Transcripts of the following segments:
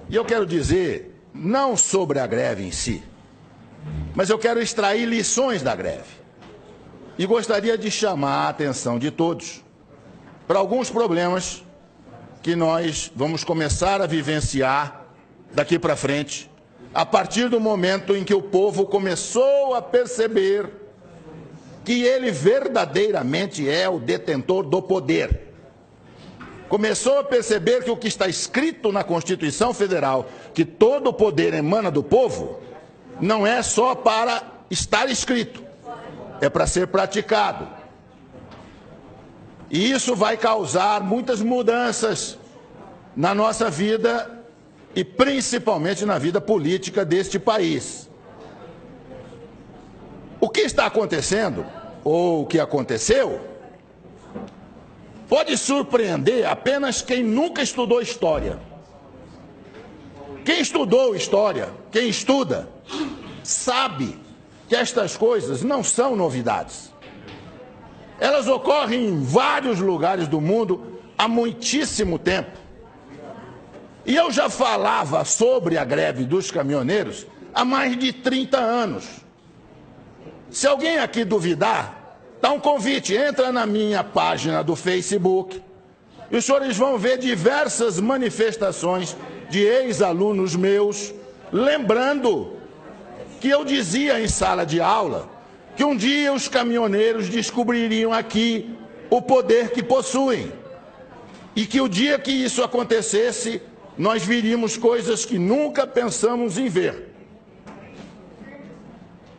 E eu quero dizer, não sobre a greve em si, mas eu quero extrair lições da greve. E gostaria de chamar a atenção de todos para alguns problemas que nós vamos começar a vivenciar daqui para frente, a partir do momento em que o povo começou a perceber que ele verdadeiramente é o detentor do poder. Começou a perceber que o que está escrito na Constituição Federal, que todo o poder emana do povo, não é só para estar escrito, é para ser praticado. E isso vai causar muitas mudanças na nossa vida e principalmente na vida política deste país. O que está acontecendo, ou o que aconteceu, pode surpreender apenas quem nunca estudou história. Quem estudou história, quem estuda, sabe que estas coisas não são novidades. Elas ocorrem em vários lugares do mundo há muitíssimo tempo. E eu já falava sobre a greve dos caminhoneiros há mais de 30 anos. Se alguém aqui duvidar, dá um convite, entra na minha página do Facebook e os senhores vão ver diversas manifestações de ex-alunos meus, lembrando que eu dizia em sala de aula que um dia os caminhoneiros descobririam aqui o poder que possuem e que o dia que isso acontecesse, nós viríamos coisas que nunca pensamos em ver.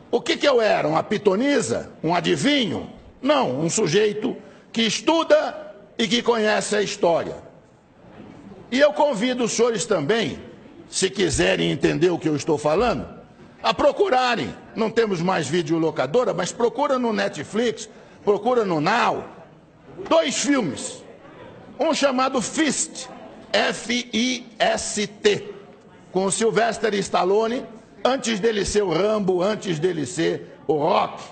O que eu era? Uma pitonisa? Um adivinho? Não, um sujeito que estuda e que conhece a história. E eu convido os senhores também, se quiserem entender o que eu estou falando, a procurarem. Não temos mais videolocadora, mas procura no Netflix, procura no Now. 2 filmes. Um chamado Fist, F-I-S-T, com o Sylvester Stallone, antes dele ser o Rambo, antes dele ser o Rock.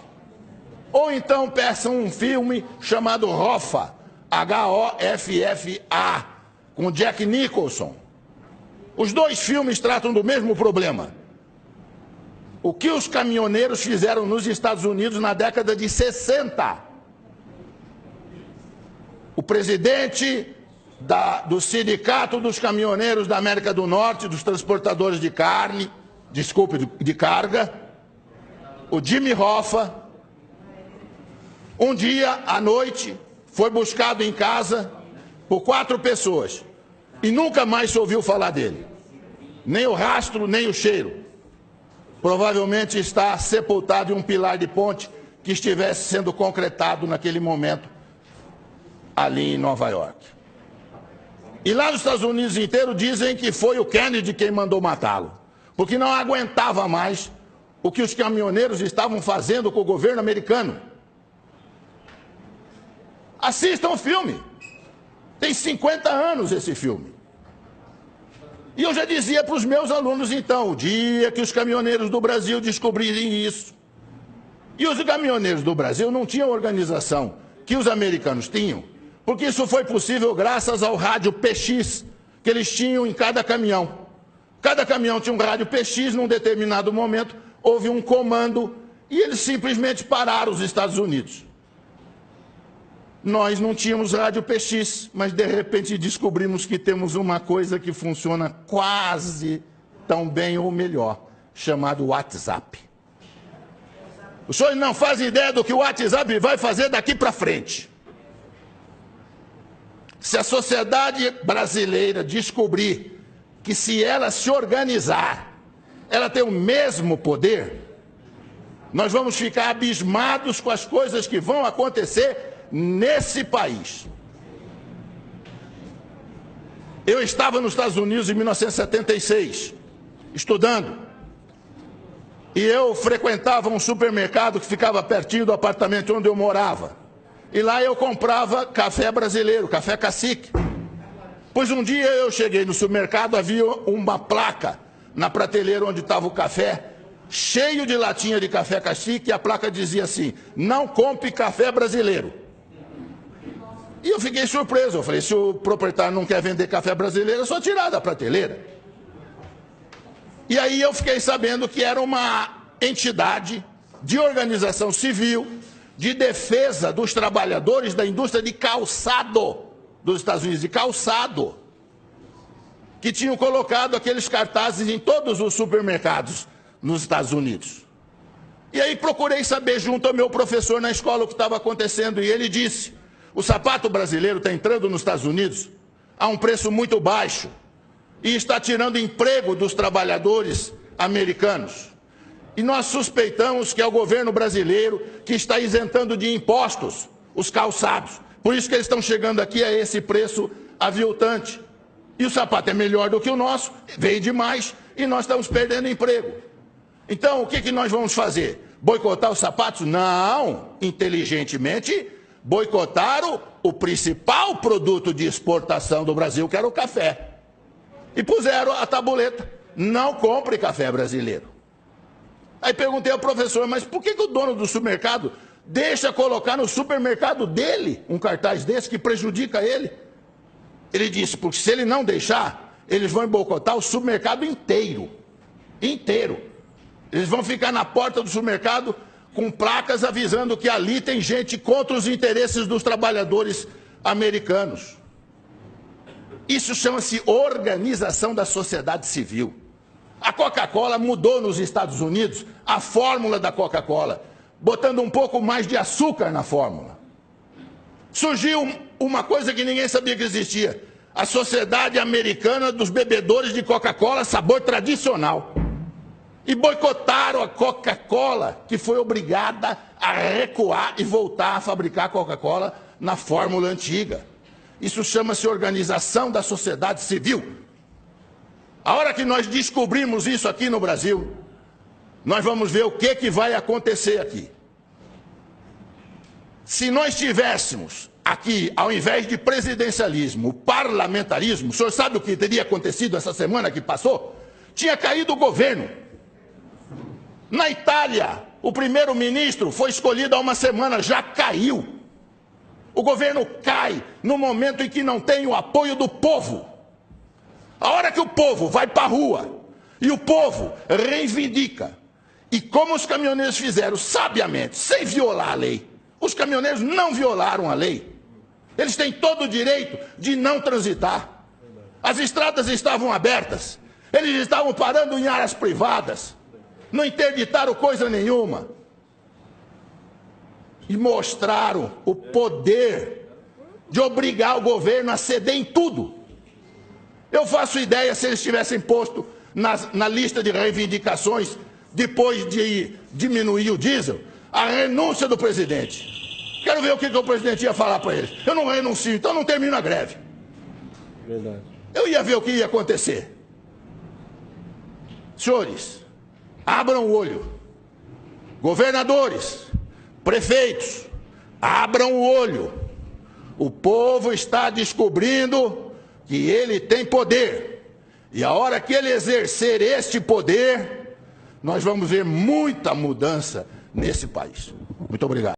Ou então peçam um filme chamado Hoffa, H-O-F-F-A, com Jack Nicholson. Os 2 filmes tratam do mesmo problema. O que os caminhoneiros fizeram nos Estados Unidos na década de 60. O presidente do Sindicato dos Caminhoneiros da América do Norte, dos transportadores de de carga, o Jimmy Hoffa, um dia à noite foi buscado em casa por 4 pessoas e nunca mais se ouviu falar dele. Nem o rastro, nem o cheiro. Provavelmente está sepultado em um pilar de ponte que estivesse sendo concretado naquele momento ali em Nova York. E lá nos Estados Unidos inteiro dizem que foi o Kennedy quem mandou matá-lo, porque não aguentava mais o que os caminhoneiros estavam fazendo com o governo americano. Assistam o filme. Tem 50 anos esse filme. E eu já dizia para os meus alunos, então, o dia que os caminhoneiros do Brasil descobrirem isso. E os caminhoneiros do Brasil não tinham organização que os americanos tinham, porque isso foi possível graças ao rádio PX que eles tinham em cada caminhão. Cada caminhão tinha um rádio PX, num determinado momento houve um comando e eles simplesmente pararam os Estados Unidos. Nós não tínhamos rádio PX, mas de repente descobrimos que temos uma coisa que funciona quase tão bem ou melhor, chamado WhatsApp. Os senhores não fazem ideia do que o WhatsApp vai fazer daqui para frente. Se a sociedade brasileira descobrir que se ela se organizar, ela tem o mesmo poder, nós vamos ficar abismados com as coisas que vão acontecer nesse país. Eu estava nos Estados Unidos em 1976, estudando, e eu frequentava um supermercado que ficava pertinho do apartamento onde eu morava. E lá eu comprava café brasileiro, café cacique. Pois um dia eu cheguei no supermercado, havia uma placa na prateleira onde estava o café, cheio de latinha de café cacique, e a placa dizia assim: não compre café brasileiro. E eu fiquei surpreso, eu falei, se o proprietário não quer vender café brasileiro, é só tirar da prateleira. E aí eu fiquei sabendo que era uma entidade de organização civil de defesa dos trabalhadores da indústria de calçado dos Estados Unidos, de calçado, que tinham colocado aqueles cartazes em todos os supermercados nos Estados Unidos. E aí procurei saber junto ao meu professor na escola o que estava acontecendo, e ele disse: o sapato brasileiro está entrando nos Estados Unidos a um preço muito baixo e está tirando emprego dos trabalhadores americanos. E nós suspeitamos que é o governo brasileiro que está isentando de impostos os calçados. Por isso que eles estão chegando aqui a esse preço aviltante. E o sapato é melhor do que o nosso, veio demais, e nós estamos perdendo emprego. Então, o que nós vamos fazer? Boicotar os sapatos? Não, inteligentemente, boicotaram o principal produto de exportação do Brasil, que era o café. E puseram a tabuleta: não compre café brasileiro. Aí perguntei ao professor: mas por que o dono do supermercado deixa colocar no supermercado dele um cartaz desse que prejudica ele? Ele disse: porque se ele não deixar, eles vão boicotar o supermercado inteiro. Inteiro. Eles vão ficar na porta do supermercado com placas avisando que ali tem gente contra os interesses dos trabalhadores americanos. Isso chama-se organização da sociedade civil. A Coca-Cola mudou nos Estados Unidos a fórmula da Coca-Cola, botando um pouco mais de açúcar na fórmula. Surgiu uma coisa que ninguém sabia que existia: a Sociedade Americana dos Bebedores de Coca-Cola sabor tradicional. E boicotaram a Coca-Cola, que foi obrigada a recuar e voltar a fabricar Coca-Cola na fórmula antiga. Isso chama-se organização da sociedade civil. A hora que nós descobrimos isso aqui no Brasil, nós vamos ver o que vai acontecer aqui. Se nós tivéssemos aqui, ao invés de presidencialismo, parlamentarismo, o senhor sabe o que teria acontecido essa semana que passou? Tinha caído o governo. Na Itália, o primeiro-ministro foi escolhido há uma semana, já caiu. O governo cai no momento em que não tem o apoio do povo. A hora que o povo vai para a rua e o povo reivindica, e como os caminhoneiros fizeram sabiamente, sem violar a lei, os caminhoneiros não violaram a lei. Eles têm todo o direito de não transitar. As estradas estavam abertas, eles estavam parando em áreas privadas, não interditaram coisa nenhuma. E mostraram o poder de obrigar o governo a ceder em tudo. Eu faço ideia se eles tivessem posto na lista de reivindicações, depois de diminuir o diesel, a renúncia do presidente. Quero ver o que o presidente ia falar para eles. Eu não renuncio, então não termino a greve. Verdade. Eu ia ver o que ia acontecer. Senhores, abram o olho. Governadores, prefeitos, abram o olho. O povo está descobrindo que ele tem poder. E a hora que ele exercer este poder, nós vamos ver muita mudança nesse país. Muito obrigado.